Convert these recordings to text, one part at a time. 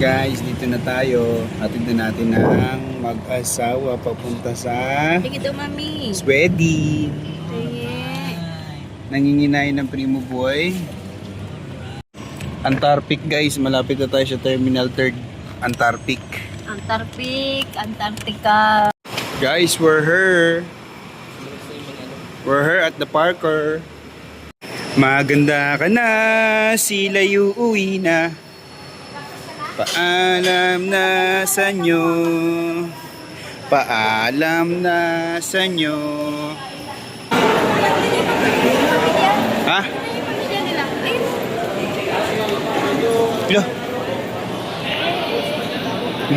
Guys, dito na tayo. Hatid na natin ang mag-asawa papunta sa Sige daw, mami. Sweden. Sige. Nanginginay ng Primo Boy. Antarctic guys, malapit na tayo sa Terminal 3 Antarctic. Antarctica. Guys, we're here. We're here at the Parker. Maganda ka na, sila'y uuwi na. Paalam na sa inyo. Paalam na sa inyo. Ha? Lo.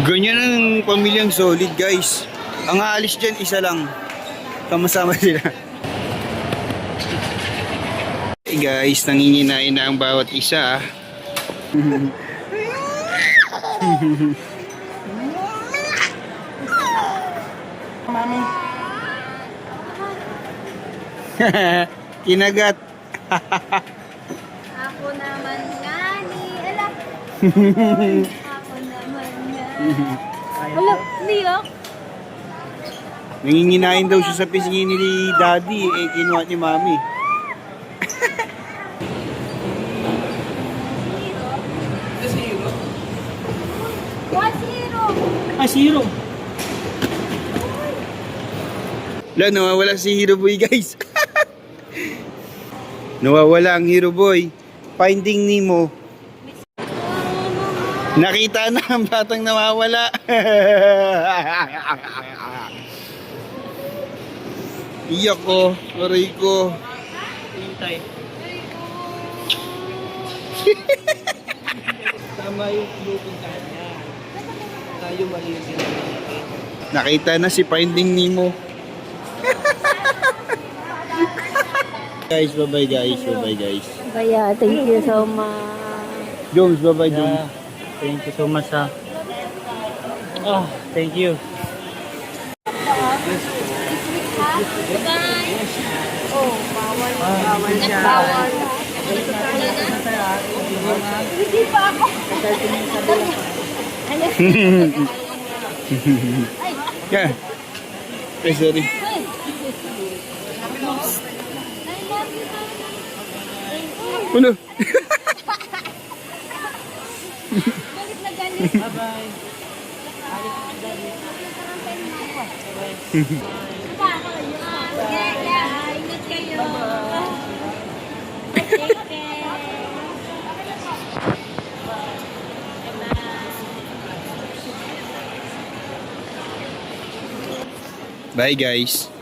Ganyan ang pamilyang solid guys. Ang aalis dyan isa lang. Kamasama sila. Hey guys, nanginginain na ang bawat isa. Mami. Kinagat. Ako naman nga ni. Ala. Ako naman nga. Wala, hindi ah. Nanginginain daw siya sa pisngi ni Daddy. Eh, kinuha ni Mami. Zero. Wala, nawawala si Hero Boy guys. Nawawala ang Hero Boy. Finding Nemo. Nakita na ang batang nawawala. Iyak ko, aray ko. Hintay. Tama yung pinupuntahan niya. Tayo mali yung ginagawa. Nakita na si Finding Nemo. Guys, bye-bye guys. Bye-bye guys. Kaya, thank you so much. Jones, bye-bye Jones. Thank you so much ha. Oh, thank you. Oh, bawal. Bawal siya. Bawal. Hindi pa ako. Yeah. Ay, sorry. Ano? Galit na galit. Bye-bye. Ingat kayo. Take care. Bye guys.